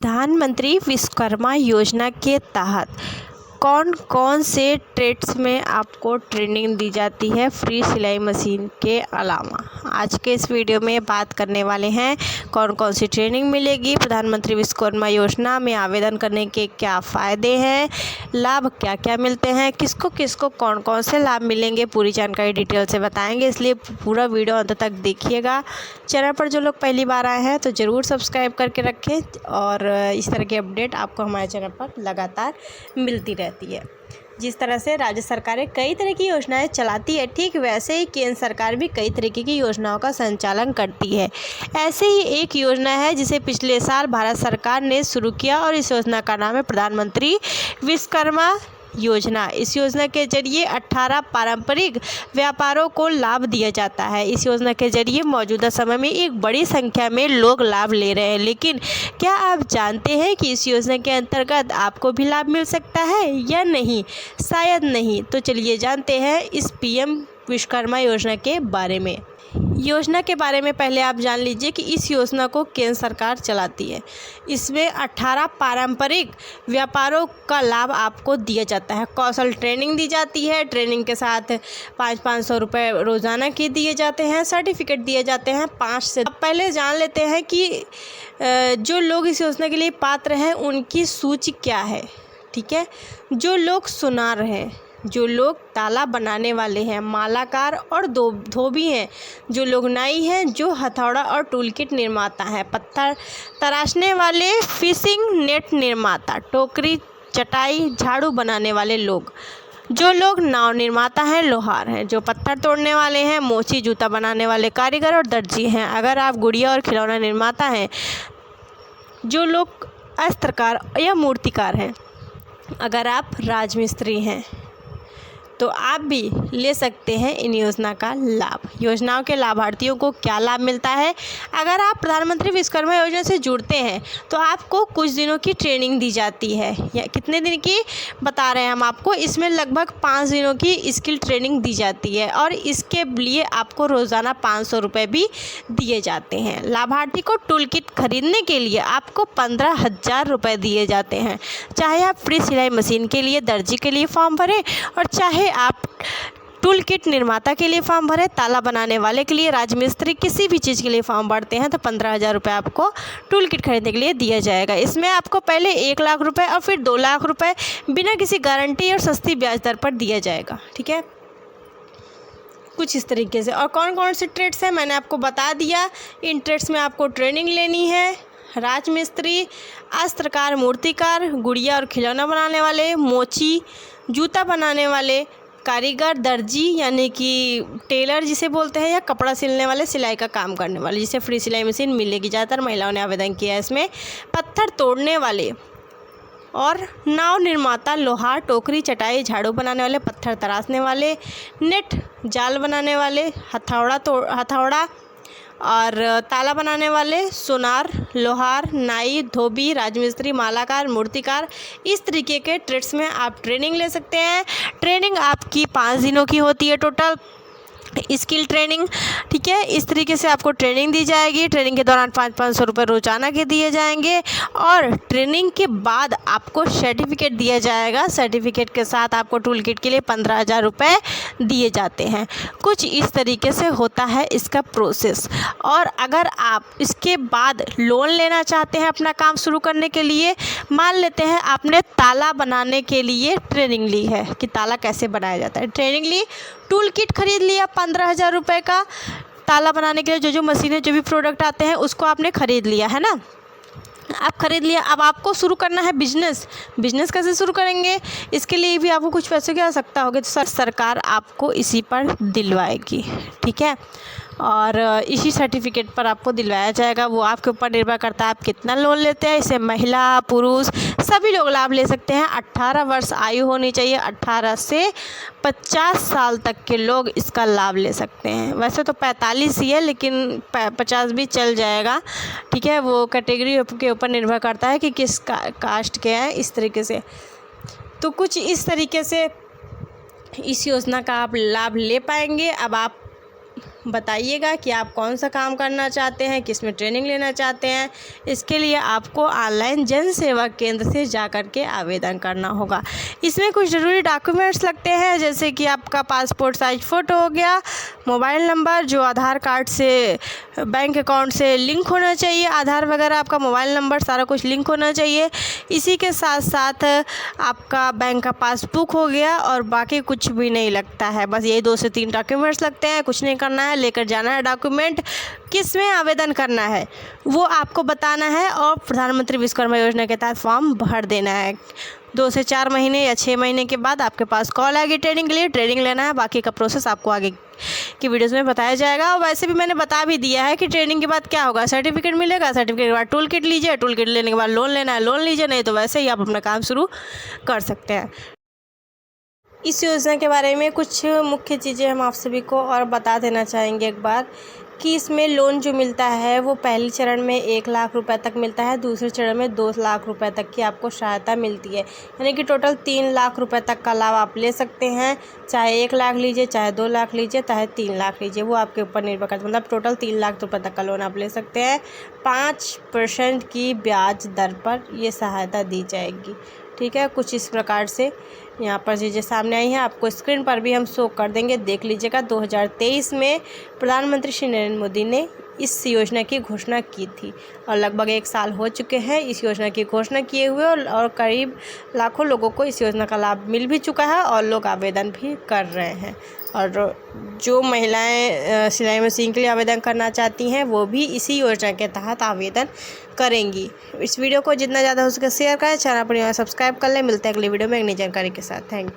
प्रधानमंत्री विश्वकर्मा योजना के तहत कौन कौन से ट्रेड्स में आपको ट्रेनिंग दी जाती है फ्री सिलाई मशीन के अलावा। आज के इस वीडियो में बात करने वाले हैं कौन कौन सी ट्रेनिंग मिलेगी, प्रधानमंत्री विश्वकर्मा योजना में आवेदन करने के क्या फ़ायदे हैं, लाभ क्या क्या मिलते हैं, किसको किसको कौन कौन से लाभ मिलेंगे, पूरी जानकारी डिटेल से बताएंगे। इसलिए पूरा वीडियो अंत तक देखिएगा। चैनल पर जो लोग पहली बार आए हैं तो ज़रूर सब्सक्राइब करके रखें और इस तरह की अपडेट आपको हमारे चैनल पर लगातार मिलती रहती है। जिस तरह से राज्य सरकारें कई तरह की योजनाएं चलाती है, ठीक वैसे ही केंद्र सरकार भी कई तरीके की योजनाओं का संचालन करती है। ऐसे ही एक योजना है जिसे पिछले साल भारत सरकार ने शुरू किया और इस योजना का नाम है प्रधानमंत्री विश्वकर्मा योजना। इस योजना के जरिए 18 पारंपरिक व्यापारों को लाभ दिया जाता है। इस योजना के जरिए मौजूदा समय में एक बड़ी संख्या में लोग लाभ ले रहे हैं, लेकिन क्या आप जानते हैं कि इस योजना के अंतर्गत आपको भी लाभ मिल सकता है या नहीं? शायद नहीं। तो चलिए जानते हैं इस पीएम विश्वकर्मा योजना के बारे में। योजना के बारे में पहले आप जान लीजिए कि इस योजना को केंद्र सरकार चलाती है। इसमें 18 पारंपरिक व्यापारों का लाभ आपको दिया जाता है। कौशल ट्रेनिंग दी जाती है। ट्रेनिंग के साथ 500 रुपये रोज़ाना के दिए जाते हैं। सर्टिफिकेट दिए जाते हैं 5 से। अब पहले जान लेते हैं कि जो लोग इस योजना के लिए पात्र हैं उनकी सूची क्या है। ठीक है, जो लोग सुनार हैं, जो लोग ताला बनाने वाले हैं, मालाकार और धोबी हैं, जो लोग नाई हैं, जो हथौड़ा और टूलकिट निर्माता हैं, पत्थर तराशने वाले, फिशिंग नेट निर्माता, टोकरी चटाई झाड़ू बनाने वाले लोग, जो लोग नाव निर्माता हैं, लोहार हैं, जो पत्थर तोड़ने वाले हैं, मोची जूता बनाने वाले कारीगर और दर्जी हैं। अगर आप गुड़िया और खिलौना निर्माता हैं, जो लोग अस्त्रकार या मूर्तिकार हैं, अगर आप राजमिस्त्री हैं तो आप भी ले सकते हैं इन योजना का लाभ। योजनाओं के लाभार्थियों को क्या लाभ मिलता है? अगर आप प्रधानमंत्री विश्वकर्मा योजना से जुड़ते हैं तो आपको कुछ दिनों की ट्रेनिंग दी जाती है। या कितने दिन की बता रहे हैं हम आपको, इसमें लगभग 5 दिनों की स्किल ट्रेनिंग दी जाती है और इसके लिए आपको रोज़ाना 500 रुपये भी दिए जाते हैं। लाभार्थी को टूल किट खरीदने के लिए आपको 15,000 रुपये दिए जाते हैं। चाहे आप फ्री सिलाई मशीन के लिए, दर्जी के लिए फॉर्म भरें और चाहे आप टूल किट निर्माता के लिए फॉर्म भरें, ताला बनाने वाले के लिए, राजमिस्त्री, किसी भी चीज़ के लिए फॉर्म भरते हैं तो 15,000 रुपये आपको टूल किट खरीदने के लिए दिया जाएगा। इसमें आपको पहले 1 लाख रुपये और फिर 2 लाख रुपये बिना किसी गारंटी और सस्ती ब्याज दर पर दिया जाएगा। ठीक है, कुछ इस तरीके से। और कौन कौन से ट्रेड्स हैं मैंने आपको बता दिया। इन ट्रेड्स में आपको ट्रेनिंग लेनी है। राजमिस्त्री, अस्त्रकार, मूर्तिकार, गुड़िया और खिलौना बनाने वाले, मोची जूता बनाने वाले, कारीगर, दर्जी यानी कि टेलर जिसे बोलते हैं, या कपड़ा सिलने वाले, सिलाई का काम करने वाले, जिसे फ्री सिलाई मशीन मिलेगी। ज़्यादातर महिलाओं ने आवेदन किया है इसमें। पत्थर तोड़ने वाले और नाव निर्माता, लोहार, टोकरी चटाई झाड़ू बनाने वाले, पत्थर तराशने वाले, नेट जाल बनाने वाले, हथौड़ा और ताला बनाने वाले, सोनार, लोहार, नाई, धोबी, राजमिस्त्री, मालाकार, मूर्तिकार, इस तरीके के ट्रेड्स में आप ट्रेनिंग ले सकते हैं। ट्रेनिंग आपकी 5 दिनों की होती है टोटल स्किल ट्रेनिंग। ठीक है, इस तरीके से आपको ट्रेनिंग दी जाएगी। ट्रेनिंग के दौरान 500 रुपये रोजाना के दिए जाएंगे और ट्रेनिंग के बाद आपको सर्टिफिकेट दिया जाएगा। सर्टिफिकेट के साथ आपको टूल किट के लिए 15,000 रुपये दिए जाते हैं। कुछ इस तरीके से होता है इसका प्रोसेस। और अगर आप इसके बाद लोन लेना चाहते हैं अपना काम शुरू करने के लिए, मान लेते हैं आपने ताला बनाने के लिए ट्रेनिंग ली है कि ताला कैसे बनाया जाता है, ट्रेनिंग ली, टूल किट खरीद लिया 15,000 रुपये का, ताला बनाने के लिए जो मशीनें, जो भी प्रोडक्ट आते हैं उसको आपने ख़रीद लिया है ना, आप ख़रीद लिया। अब आपको शुरू करना है बिजनेस कैसे शुरू करेंगे? इसके लिए भी आपको कुछ पैसों की आवश्यकता होगी, तो सरकार आपको इसी पर दिलवाएगी। ठीक है, और इसी सर्टिफिकेट पर आपको दिलवाया जाएगा। वो आपके ऊपर निर्भर करता है आप कितना लोन लेते हैं। इसे महिला, पुरुष सभी लोग लाभ ले सकते हैं। 18 वर्ष आयु होनी चाहिए। 18 से 50 साल तक के लोग इसका लाभ ले सकते हैं। वैसे तो 45 ही है, लेकिन 50 भी चल जाएगा। ठीक है, वो कैटेगरी के ऊपर निर्भर करता है कि किस कास्ट के हैं, इस तरीके से। तो कुछ इस तरीके से इस योजना का आप लाभ ले पाएंगे। अब आप बताइएगा कि आप कौन सा काम करना चाहते हैं, किस में ट्रेनिंग लेना चाहते हैं। इसके लिए आपको ऑनलाइन जन सेवा केंद्र से जा कर के आवेदन करना होगा। इसमें कुछ ज़रूरी डॉक्यूमेंट्स लगते हैं, जैसे कि आपका पासपोर्ट साइज फ़ोटो हो गया, मोबाइल नंबर जो आधार कार्ड से बैंक अकाउंट से लिंक होना चाहिए, आधार वगैरह आपका मोबाइल नंबर सारा कुछ लिंक होना चाहिए। इसी के साथ साथ आपका बैंक का पासबुक हो गया और बाकी कुछ भी नहीं लगता है। बस यही 2 से 3 डॉक्यूमेंट्स लगते हैं, कुछ नहीं करना है, लेकर जाना है डॉक्यूमेंट। किस में आवेदन करना है वो आपको बताना है और प्रधानमंत्री विश्वकर्मा योजना के तहत फॉर्म भर देना है। 2 से 4 महीने या 6 महीने के बाद आपके पास कॉल आएगी ट्रेनिंग के लिए, ट्रेनिंग लेना है। बाकी का प्रोसेस आपको आगे की वीडियोस में बताया जाएगा। और वैसे भी मैंने बता भी दिया है कि ट्रेनिंग के बाद क्या होगा, सर्टिफिकेट मिलेगा, सर्टिफिकेट के बाद टूल किट लीजिए, टूल किट लेने के बाद लोन लेना है, लोन लीजिए, नहीं तो वैसे ही आप अपना काम शुरू कर सकते हैं। इस योजना के बारे में कुछ मुख्य चीज़ें हम आप सभी को और बता देना चाहेंगे एक बार, कि इसमें लोन जो मिलता है वो पहले चरण में 1 लाख रुपए तक मिलता है, दूसरे चरण में 2 लाख रुपए तक की आपको सहायता मिलती है। यानी कि टोटल 3 लाख रुपए तक का लाभ आप ले सकते हैं। चाहे 1 लाख लीजिए, चाहे 2 लाख लीजिए, चाहे 3 लाख लीजिए, वो आपके ऊपर निर्भर करता है। मतलब टोटल 3 लाख रुपए तक का लोन आप ले सकते हैं। 5% की ब्याज दर पर ये सहायता दी जाएगी। ठीक है, कुछ इस प्रकार से यहाँ पर चीज़ें सामने आई हैं, आपको स्क्रीन पर भी हम शो कर देंगे, देख लीजिएगा। 2023 में प्रधानमंत्री श्री नरेंद्र मोदी ने इस योजना की घोषणा की थी और लगभग 1 साल हो चुके हैं इस योजना की घोषणा किए हुए, और करीब लाखों लोगों को इस योजना का लाभ मिल भी चुका है और लोग आवेदन भी कर रहे हैं। और जो महिलाएं सिलाई मशीन के लिए आवेदन करना चाहती हैं वो भी इसी योजना के तहत आवेदन करेंगी। इस वीडियो को जितना ज़्यादा हो सके शेयर करें, चैनल पर सब्सक्राइब कर लें। मिलते हैं अगली वीडियो में एक नई जानकारी के साथ। Thank you.